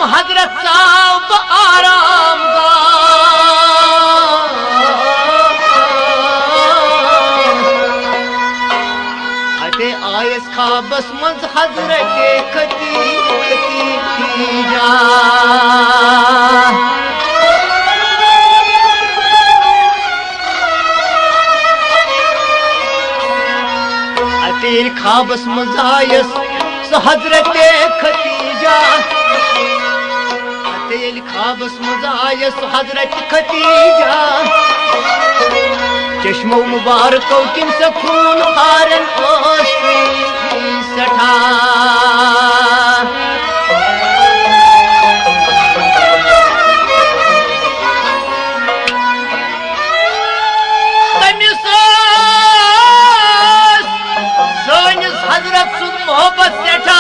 हजरत साहब आराम अते आयस खाबस मंज हजरत खतीजा अते खाबस मंज आयस हजरत खतीजा खाबस मज आयस हजरत खतीजा चश्मो मुबारको किन खून हारन सठा तमिस हजरत सुन मोहब्बत सठा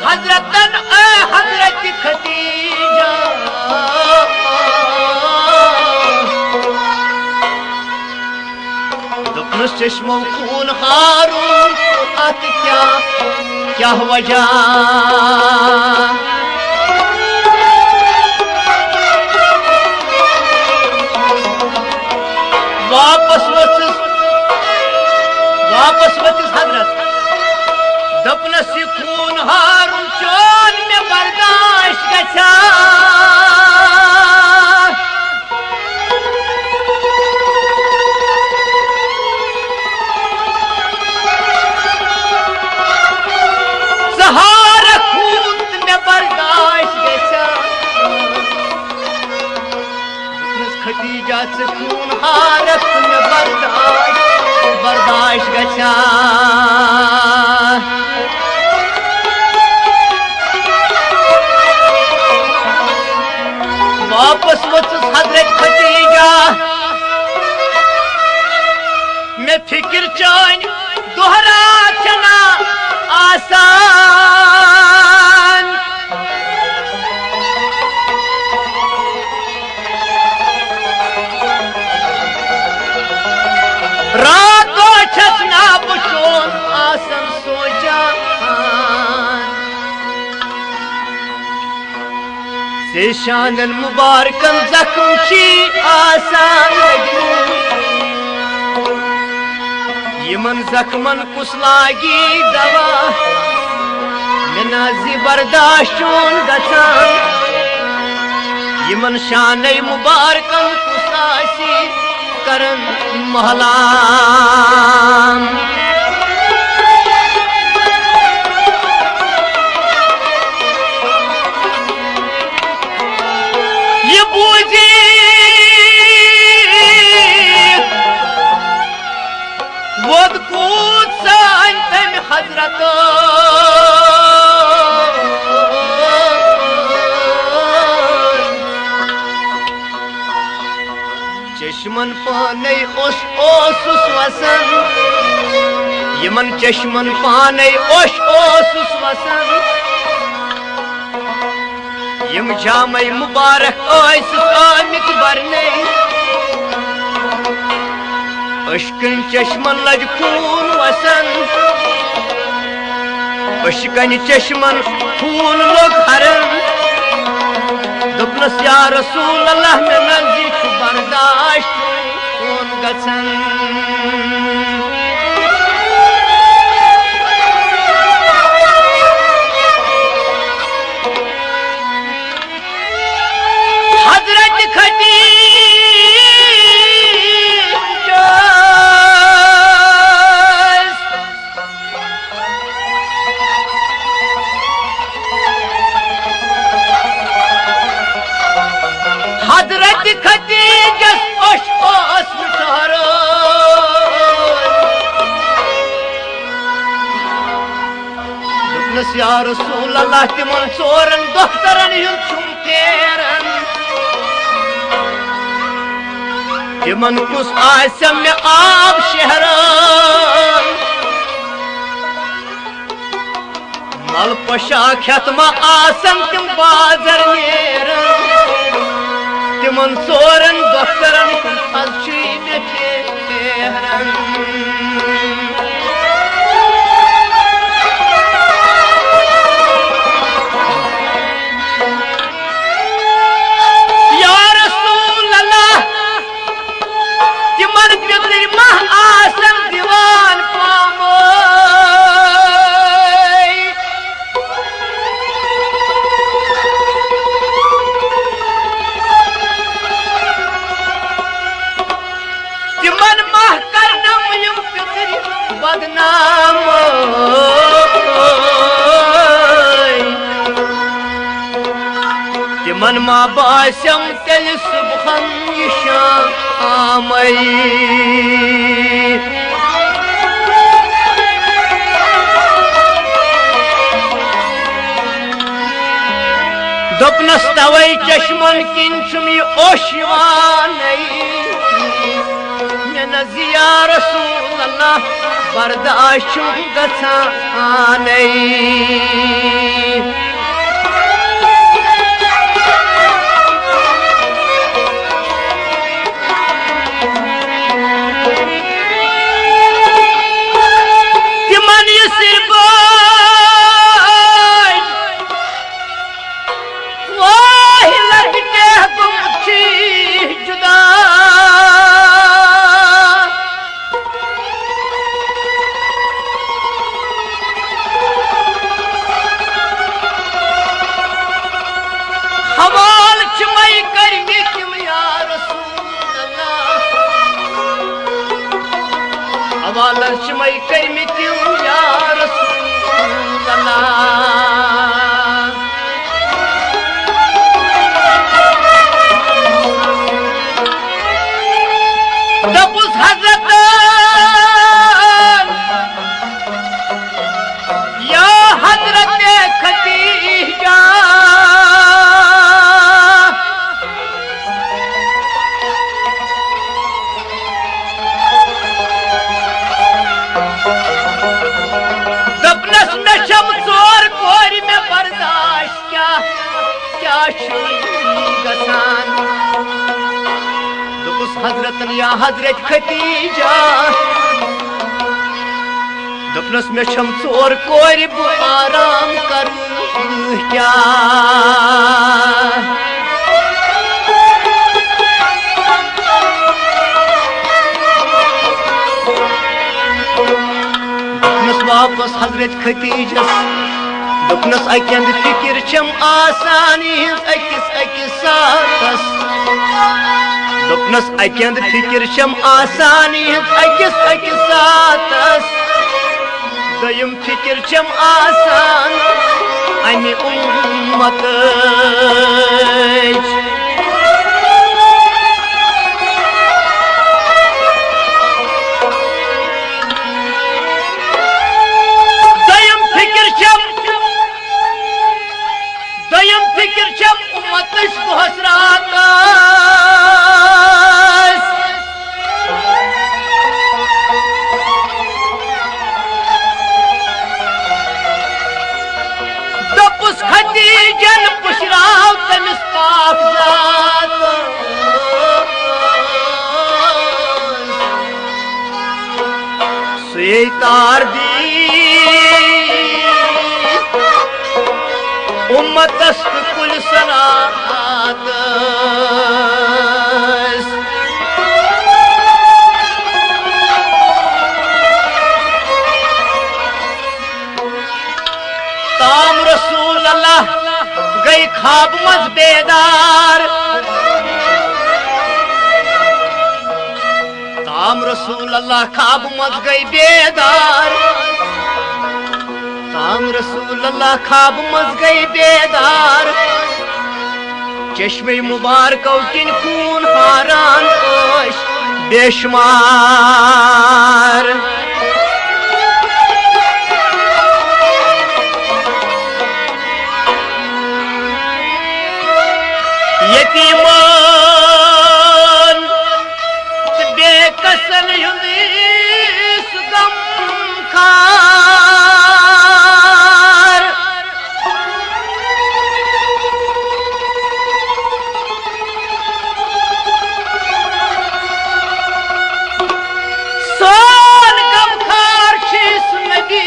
हजरतन हजरत खतीजा दुपनस चश्मो खून हारून अत क्या वजह वापस वचस हजरत दपनस खून हारून चोन में बर्दाश्त गछा सहारा खून में बर्दाश्त गछा खतीजा से खून हारत में बर्दाश्त गछा वापस वचस हजरत खतीजा में फिक्र चान दोहरा चना आसान रातो छसना बुशोन आसन सोचा से शानन मुबारकन जख्म शी आसान यमन जख्मन कुस लागी दवा मिनाजी बर्दाश्तून गचान यमन शाने मुबारकन कुस आसी करन महलाम हजरत चश्मन पाने ओसुस वसन यमन चश्मन पाने ओसुस वसन यम जामे मुबारक आमित बरने अशकन चश्मन लज खून वसन अशकन चश्मन खून लोग हरन दुपनस या रसूल अल्लाह में नजदीक बर्दाश्त खून गसन हजरत खतीजा हजरत खतीजस ओस मिठारो दुपनस या रसूल अल्लाह तिमन सोरन दोख्तरन युन छुमतेरन तिमन कुस आसम में आब शहरन मल पोशाक खतमा आसन तिम बाजर नेरन तिमन सोरन दोख्तरन कुन फलशी में फेरन तिमन माह करनम यम पितर बदनाम तिमन मा बास्यम तेल सुबहन यह शाम दोपनस तवै चश्मन किन छुमी ओशिवान मे नजिया रसूल अल्लाह बर्दाश्त गछान तिमन ये सिर जुदा हवाल चमई करनी तुम या रसूल अल्लाह हवाल चमई करनी तुम या रसूल अल्लाह दपुस हजरत या हजरत खदीजा दपनस में शमसोर कोरी में बर्दाश्त क्या क्या गसान हजरत या हजरत खदीजा दपनस में शमसोर कोर बु आराम कर क्या दपनस वापस हजरत खदीजा दपनस अकंद फिक्र छम आसानी अकिस अकिस साथस दपनस अकंद फिक्र छम आसानी अकिस अकिस साथस दयम फिक्र छम आसान अमि उम्मत दयम फिक्र छम उम्मत बहसरात दपुस खदीजन पुशराव तमिस पाक जात से तार दी उम्मतस कुल सनात ताम रसूल अल्लाह गई ख्वाब मज बेदार ताम रसूल अल्लाह ख्वाब मज गई बेदार ताम रसूल अल्लाह ख्वाब मज गई बेदार चश्मे मुबारक किन खून हारान बेशुमार यतीमान बेकसल युनिस गम खार सोन गम खार शीस नबी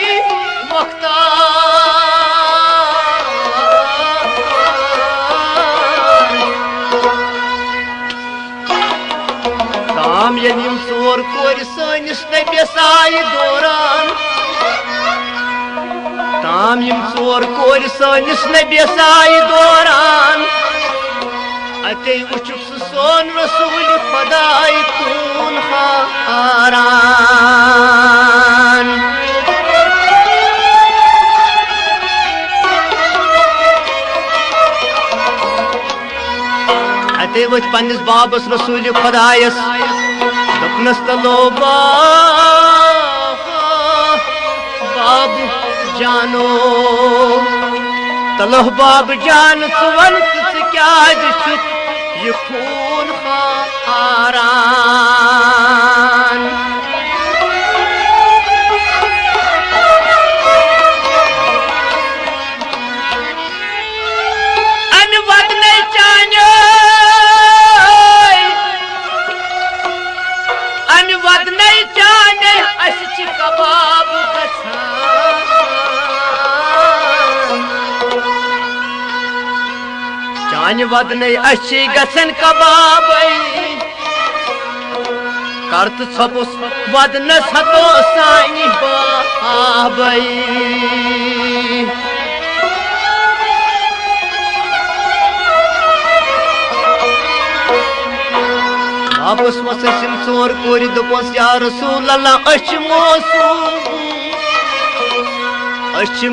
यम सोर कोर सनिस नबियस आय दौरान ताम यम सोर कोर सनिस नबियस आय दौरान अते वुचुक सोन रसूल खुदाई खून हा सनिस बाबस रसूल खुदायस दपनस तलो बाब जानो तलो बाब जान वन क्या ये खून खारान कबाब चान वदन अच्छी गसन कबाब करत छपुस वदन सतो सानी बाबई आपस मसम सोर कोरी दोपस या रसूल अल्लाह अश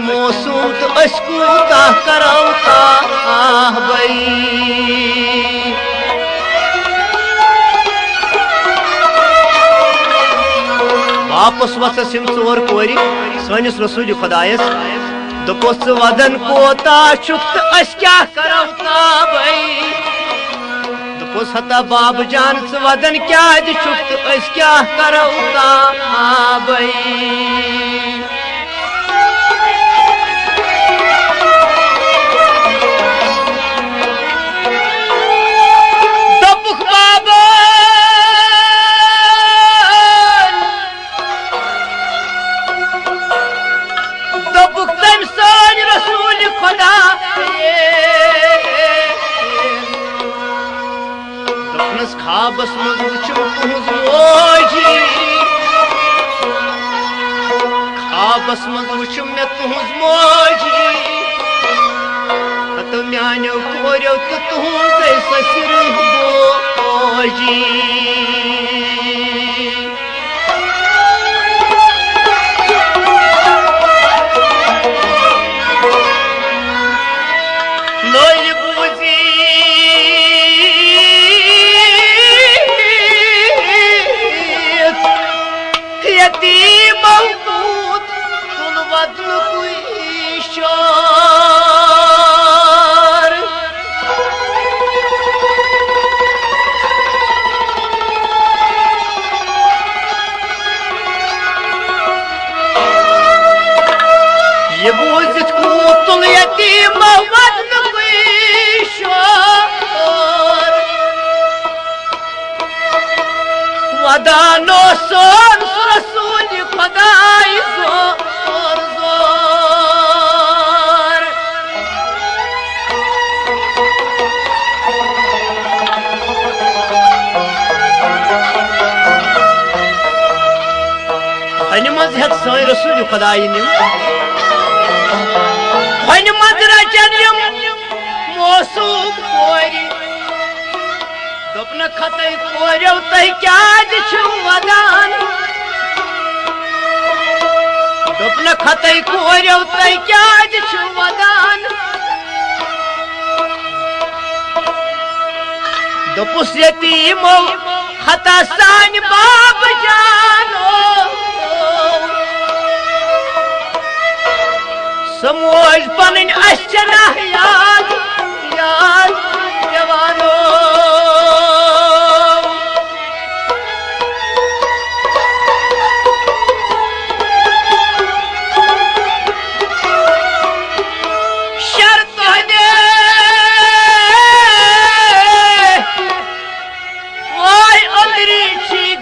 मौसूम तो अशकूता करौता भई वापस वसम सोर कोरी सनिस रसूल खुदायस दोपस वदन कोता शुक्त अश क्या करौता भई हता बाब जान वदन क्या छुट क्या करो भई दपुख बाब दपुख तम सान रसूल खुदा खाबस मज वुचम तुहज मोजी खाबस मज वुचम मे तुहज मोजी तो म्यानो कोरो तो तुहज ससुर बोजी ये बूझित कूतुल यतीम वदन वदानो सोन रसूल खुदाई जोर जोर हन मज हेत सोन रसूल खुदाई निम हन मज रचन मौसूम कोरी दोपन खतई कोरो तह क्या वदान दोपन खतई कोरो तह क्या वदान दोपुस यतीमो खता सान बाब जानो समोज पन अशना याद याद जवानो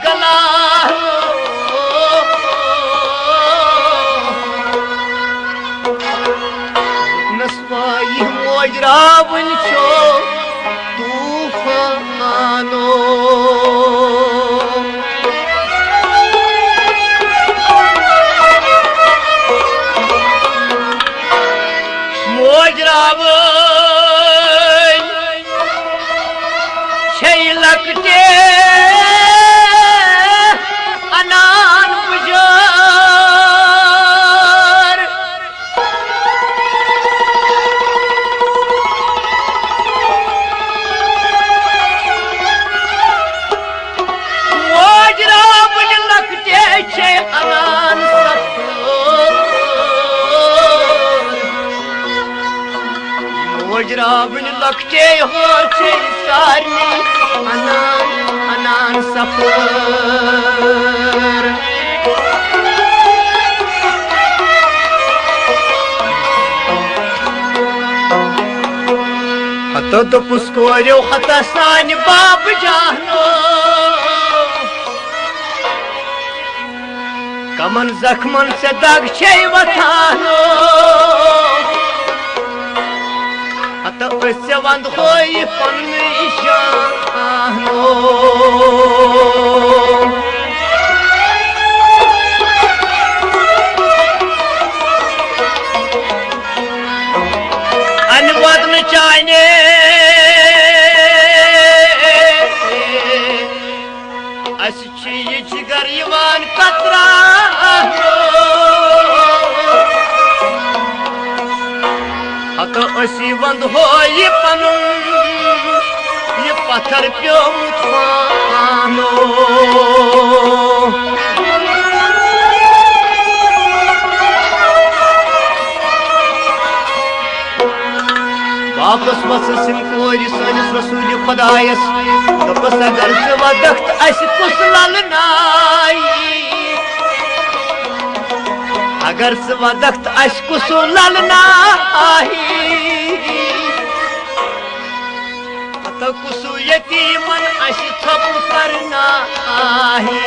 गला सारनी अनान सफर हतो दोपुस कोरियो हता सान बाप जानो कमन जख्मन से दाग छे वथानो हतो से वंद होई पन निशानो अनवद में चाहने अच्छी जिगर यवान कतरा हतो असी वंद हो ये पनुन ये पत्थर प्यो मुतवानो वापस वस सिम कोरी सनिस रसूल खुदायस दोपस अगर से वदख्त अस कुस ललनाई अगर से वदख्त अस कुस ललनाई तो कुसु यतीमन अस थप करनाई